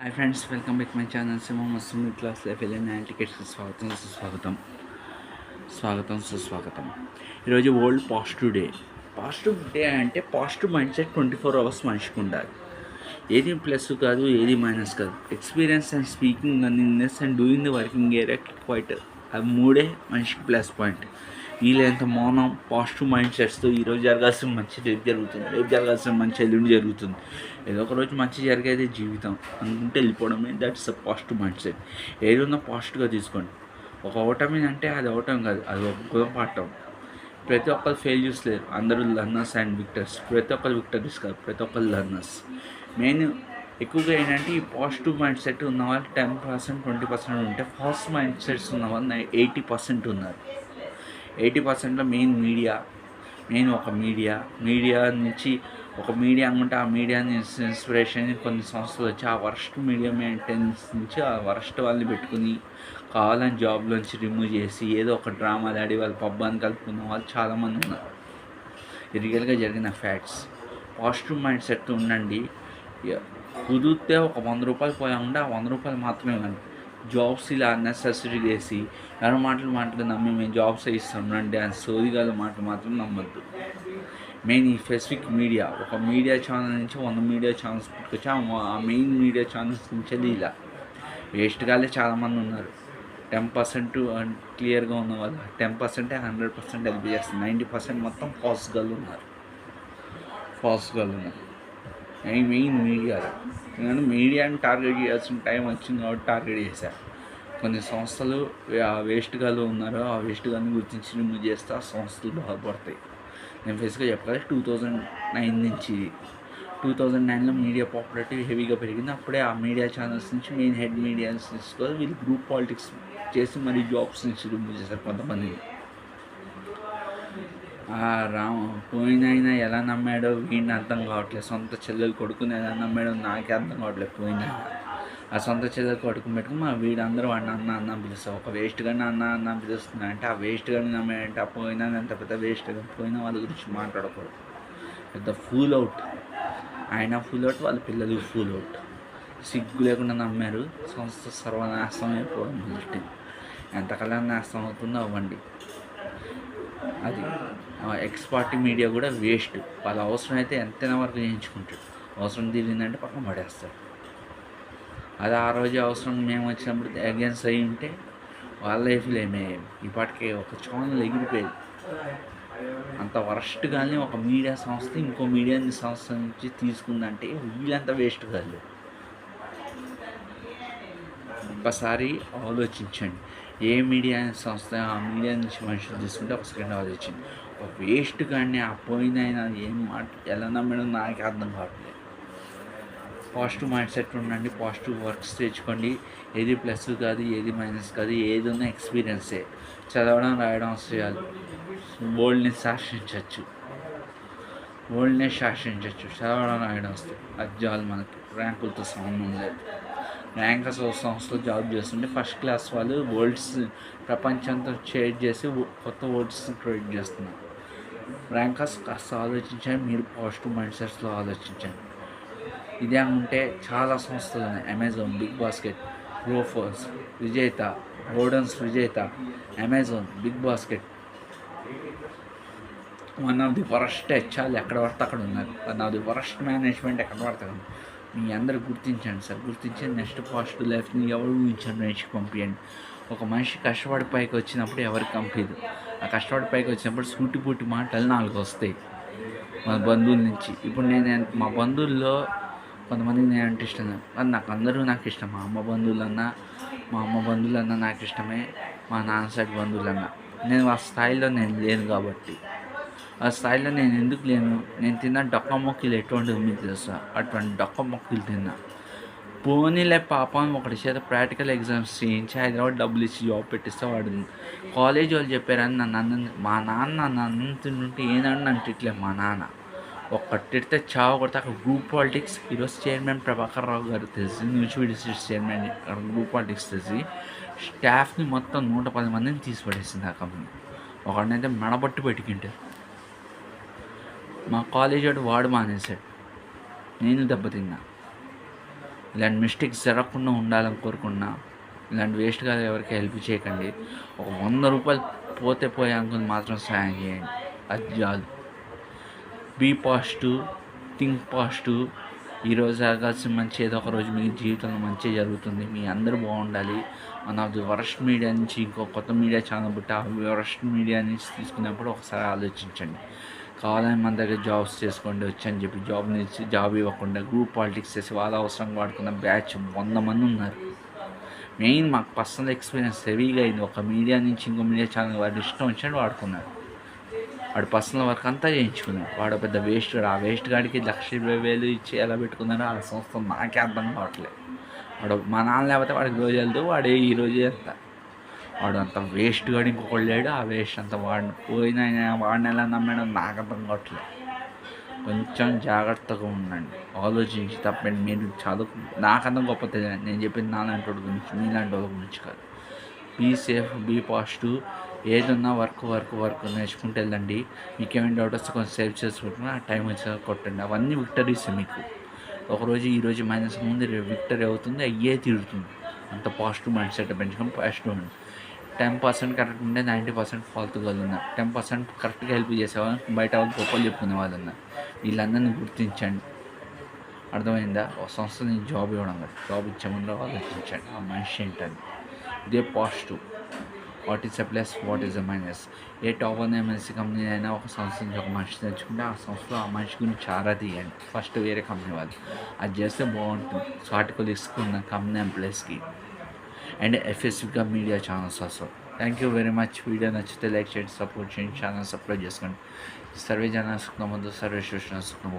Hi friends, welcome back my channel సిమో మస్తు class life వెళ్ళిన టికెట్స్కి సుస్వాగతం. ఈరోజు world positive day. Positive day అంటే పాజిటివ్ మైండ్ సెట్ 24 అవర్స్ మనిషికి ఉండాలి. ఏది ప్లస్ కాదు, ఏది మైనస్ కాదు. Experience and speaking learningness and doing the working area quite, అవి మూడే మనిషికి ప్లస్ పాయింట్. వీళ్ళంత మౌనం పాజిటివ్ మైండ్ సెట్స్తో ఈరోజు జరగాల్సిన మంచి రేపు జరుగుతుంది, రేపు జరగాల్సిన మంచి ఎల్లుండి జరుగుతుంది. ఏదో ఒక రోజు మంచి జరిగేది జీవితం అనుకుంటే వెళ్ళిపోవడమే. That's a positive mind set. ఏదన్నా పాజిటివ్గా తీసుకోండి. ఒక ఓటమి అంటే అది ఓటం కాదు, అది ఒక గుణపాఠం. ప్రతి ఒక్కరు ఫెయిల్యూర్స్ లేరు, అందరూ లర్నర్స్ అండ్ విక్టర్స్. ప్రతి ఒక్కరు విక్టరీస్ కాదు, ప్రతి ఒక్కరు లర్నర్స్. మెయిన్ ఎక్కువగా ఏంటంటే ఈ పాజిటివ్ మైండ్ సెట్ ఉన్న వాళ్ళు 10%, 20% ఉంటే ఫాస్ట్ మైండ్ సెట్స్ ఉన్న వాళ్ళు 80% ఉన్నారు. 80%లో మెయిన్ ఒక మీడియా నుంచి ఒక మీడియా అనుకుంటే ఆ మీడియాని ఇన్స్పిరేషన్ కొన్ని సంస్థలు వచ్చి ఆ వరస్ట్ మీడియా మెయింటెనెన్స్ నుంచి ఆ వరస్ట్ వాళ్ళని పెట్టుకుని కావాలని జాబ్లోంచి రిమూవ్ చేసి ఏదో ఒక డ్రామా ఆడి వాళ్ళు పబ్బాన్ని కలుపుకున్న వాళ్ళు చాలామంది ఉన్నారు. రియల్గా జరిగిన ఫ్యాక్ట్స్. పాజిటివ్ మైండ్ సెట్ ఉండండి. కుదిరితే ఒక 100 రూపాయలు పోయాకుండా ఆ 100 రూపాయలు మాత్రమే ఇవ్వండి. జాబ్స్ ఇలా అన్నెసెసరీ చేసి ఎవరి మాటలు నమ్మి మేము జాబ్స్ ఇస్తామండి అని సోదిగాల మాటలు మాత్రం నమ్మద్దు. మెయిన్ ఈ స్పెసిఫిక్ మీడియా, ఒక మీడియా ఛానల్ నుంచి 100 మీడియా ఛానల్స్ పుట్టుకొచ్చి ఆ మెయిన్ మీడియా ఛానల్స్ నుంచి ఇలా వేస్ట్గాలే చాలామంది ఉన్నారు. 10% క్లియర్గా ఉన్న వాళ్ళు 10% 100% హెల్ప్ చేస్తారు. 90% మొత్తం ఫాస్ట్గా ఉన్నారు. మెయిన్ మీడియాలో నేను మీడియాని టార్గెట్ చేయాల్సిన టైం వచ్చింది కాబట్టి టార్గెట్ చేశాను. కొన్ని సంస్థలు వేస్ట్గాలు ఉన్నారో ఆ వేస్ట్గాన్ని గుర్తించి రిమూవ్ చేస్తే ఆ సంస్థలు బాగుపడతాయి. నేను ఫేస్గా చెప్పాలి, 2009 నుంచి 2009లో మీడియా పాపులారిటీ హెవీగా పెరిగింది. అప్పుడే ఆ మీడియా ఛానల్స్ నుంచి మెయిన్ హెడ్ మీడియాస్ తీసుకొని వీళ్ళు గ్రూప్ పాలిటిక్స్ చేసి మరీ జాబ్స్ నుంచి రిమూవ్ చేశారు కొంతమందిని. పోయినైనా ఎలా నమ్మాడో వీడిని అర్థం కావట్లేదు. సొంత చెల్లెలు కొడుకుని ఎలా నమ్మాడో నాకే అర్థం కావట్లేదు. పోయినైనా ఆ సొంత చెల్లెలు కొడుకుని పెట్టుకుని మా వీడందరూ వాడిని అన్న పిలుస్తారు. ఒక వేస్ట్ గాని అన్న పిలుస్తుంది అంటే ఆ వేస్ట్ గాని నమ్మాడంటే ఆ పోయినా ఎంత పెద్ద వేస్ట్ గా పోయిన వాళ్ళ గురించి మాట్లాడకూడదు. పెద్ద ఫూల్ అవుట్. ఆయన ఫూల్ అవుట్, వాళ్ళ పిల్లలు ఫూల్ అవుట్. సిగ్గు లేకుండా నమ్మారు, సంస్థ సర్వనాశనం అయిపోవడం మొదలెట్టింది. ఎంతకాలం నాశనం అవుతుందో అవ్వండి. అది ఎక్స్పార్టీ మీడియా కూడా వేస్ట్. వాళ్ళ అవసరం అయితే ఎంతైనా వరకు చేయించుకుంటాడు. అవసరం తీరిందంటే పక్కన పడేస్తాడు. అది ఆ రోజు అవసరం మేము వచ్చినప్పుడు అగేన్స్ అయ్యి ఉంటే వాళ్ళ లైఫ్లో ఏమయ్యేది. ఈ పాటికి ఒక ఛానల్ ఎగిరిపోయేది. అంత వరస్ట్గానే ఒక మీడియా సంస్థ ఇంకో మీడియా సంస్థ నుంచి తీసుకుందంటే వీళ్ళంతా వేస్ట్ కాదు. ఒక్కసారి ఆలోచించండి. ఏ మీడియా సంస్థ ఆ మీడియా నుంచి మనుషులు తీసుకుంటే ఒక సెకండ్ ఆలోచించండి. ఒక వేస్ట్ కానీ ఆ పోయినైనా ఏం మాట ఎలా నమ్మడం నాకే అర్థం కావట్లేదు. పాజిటివ్ మైండ్ సెట్ ఉండండి, పాజిటివ్ వర్క్స్ తెచ్చుకోండి. ఏది ప్లస్ కాదు, ఏది మైనస్ కాదు, ఏది ఉన్న ఎక్స్పీరియన్సే. చదవడం రాయడం చేయాలి. వరల్డ్ని శాసించవచ్చు. చదవడం రాయడం వస్తే అజ్జాలు మనకి ర్యాంకులతో సంబంధం లేదు. ర్యాంకర్స్ సంస్థలో జాబ్ చేస్తుంటే ఫస్ట్ క్లాస్ వాళ్ళు ప్రపంచంతో షేర్ చేసి కొత్త వర్డ్స్ క్రియేట్ చేస్తున్నారు. ర్యాంకర్స్ కాస్త ఆలోచించండి, మీరు పాజిటివ్ మైండ్ సెట్స్లో ఆలోచించండి. ఇదే ఉంటే చాలా సంస్థలు ఉన్నాయి. Amazon, big basket, Grofers, Vijetha, గోడన్స్ Vijetha, Amazon, BigBasket. One of the worst హెచ్ఆర్లు ఎక్కడ పడితే అక్కడ ఉన్నారు. One of the worst management ఎక్కడ పడితే మీ అందరూ గుర్తించండి సార్. గుర్తించి నెక్స్ట్ పాజిటివ్ లైఫ్ని ఎవరు ఊహించండి, మనిషికి పంపించండి. ఒక మనిషి కష్టపడి పైకి వచ్చినప్పుడు ఎవరికి పంపించదు. ఆ కష్టపడి పైకి వచ్చినప్పుడు సూటిపూటి మాటలు 4 వస్తాయి మా బంధువుల నుంచి. ఇప్పుడు మా బంధువుల్లో కొంతమందికి నేనంటే ఇష్టం లేదు. అది అందరూ నాకు ఇష్టం. మా అమ్మ బంధువులన్నా నాకు ఇష్టమే, మా నాన్న సైడ్ బంధువులన్నా. నేను ఆ స్థాయిలో నేను లేను కాబట్టి. ఆ స్థాయిలో నేను ఎందుకు లేను? నేను తిన్న డొక్క మొక్కలు ఎటువంటిది మీకు తెలుసా? అటువంటి డొక్క మొక్కలు తిన్నా. పోనీలే పాపం ఒకటి చేత ప్రాక్టికల్ ఎగ్జామ్స్ చేయించి హైదరాబాద్ డబ్బులు ఇచ్చి జాబ్ పెట్టిస్తే వాడు కాలేజ్ వాళ్ళు చెప్పారని మా నాన్న నన్ను అన్నంటుంటే ఏనాడు నన్ను తిట్టలే. మా నాన్న ఒక్కటిడితే చావ కొడితే అక్కడ గ్రూప్ పాలిటిక్స్. ఈరోజు చైర్మన్ ప్రభాకర్ రావు గారు తెలిసి న్యూస్ చైర్మన్ గ్రూప్ పాలిటిక్స్ తెలిసి స్టాఫ్ని మొత్తం 110 మందిని తీసిపడేసింది ఆ కంపెనీ. ఒకడినైతే మెడబట్టి పెట్టుకుంటారు. మా కాలేజ్ వాడు మానేశాడు. నేను దెబ్బతిన్నా. ఇలాంటి మిస్టేక్స్ జరగకుండా ఉండాలని కోరుకున్నా. ఇలాంటి వేస్ట్గా ఎవరికి హెల్ప్ చేయకండి. ఒక 100 రూపాయలు పోతే పోయే అంకుల్ మాత్రం సాయం చేయండి, అది చాలు. Be positive, think positive. ఈరోజు ఆగాల్సిన మంచి ఏదో ఒక రోజు మీ జీవితంలో మంచి జరుగుతుంది. మీ అందరూ బాగుండాలి. One of the worst media నుంచి ఇంకో కొత్త మీడియా ఛానల్ బట్టి ఆ వరస్ట్ మీడియా నుంచి తీసుకున్నప్పుడు ఒకసారి ఆలోచించండి. కావాలని మన దగ్గర జాబ్స్ చేసుకోండి వచ్చని చెప్పి జాబ్ ఇవ్వకుండా గ్రూప్ పాలిటిక్స్ చేసి వాళ్ళ అవసరం వాడుకున్న బ్యాచ్ 100 మంది ఉన్నారు. మెయిన్ మాకు పర్సనల్ ఎక్స్పీరియన్స్ హెవీగా అయింది. ఒక మీడియా నుంచి ఇంకో మీడియా ఛానల్ వాడు ఇష్టం వచ్చినట్టు వాడుకున్నాడు. వాడు పర్సనల్ వర్క్ అంతా చేయించుకున్నాడు. వాడు పెద్ద వేస్ట్ గాడు. ఆ వేస్ట్ గాడికి 1,20,000 ఇచ్చి ఎలా పెట్టుకున్నారో ఆ సంస్థ నాకే అర్థం కావట్లేదు. వాడు మా నాన్న లేకపోతే వాడికి రోజు వెళ్తూ వాడే ఈ రోజు చేస్తా. వాడు అంత వేస్ట్ గాడు ఇంకొకడు లేడు. ఆ వేస్ట్ అంతా వాడిని ఎలా నమ్మడం నాకు అర్థం కావట్లేదు. కొంచెం జాగ్రత్తగా ఉండండి, ఆలోచించి తప్పండి. మీరు చదువు నాకంత గొప్ప తెలియదు, నేను చెప్పింది నాలాంటి వాడి గురించి, మీలాంటి వాళ్ళ గురించి కాదు. Be safe, be positive. ఏదన్నా వర్క్ నేర్చుకుంటూ వెళ్ళండి. మీకు ఏమైనా డౌట్ వస్తే కొంచెం సేవ్ చేసుకుంటున్నా ఆ టైం వచ్చాక కొట్టండి. అవన్నీ విక్టరీస్ మీకు. ఒకరోజు ఈరోజు మైనస్ ముందు విక్టరీ అవుతుంది, అయ్యే తీరుతుంది. అంత పాజిటివ్ మైండ్ సెట్ పెంచుకొని పాజిటివ్ అండి. 10% కరెక్ట్ ఉంటే 90% ఫాల్తు వాళ్ళు ఉన్నారు. 10% కరెక్ట్గా హెల్ప్ చేసేవాళ్ళు బయట వాళ్ళు గొప్పలు చెప్పుకునే వాళ్ళు ఉన్నారు. వీళ్ళందరినీ గుర్తించండి. అర్థమైందా? ఒక సంస్థ నుంచి జాబ్ ఇవ్వడం కాదు, జాబ్ ఇచ్చే ముందు ఆలోచించండి ఆ మనిషి ఏంటని. ఇదే positive. What is a plus, what is a minus. A top one MNC company అయినా ఒక సంస్థ నుంచి ఒక మనిషి తెచ్చుకుంటే ఆ సంస్థలో ఆ మనిషి గురించి చాలా తీయండి. ఫస్ట్ వేరే కంపెనీ వాళ్ళు అది చేస్తే బాగుంటుంది. సాటికల్ ఇస్తున్న కంపెనీ ఎంప్లాయీస్కి అండ్ ఎఫెసివ్గా మీడియా ఛానల్స్ వస్తాయి. Thank you very much. Video నచ్చితే లైక్ చేయండి, సపోర్ట్ చేయండి, ఛానల్ సబ్స్క్రైబ్ చేసుకోండి. సర్వే జన సుఖం, సర్వే సృష్టి సుఖం.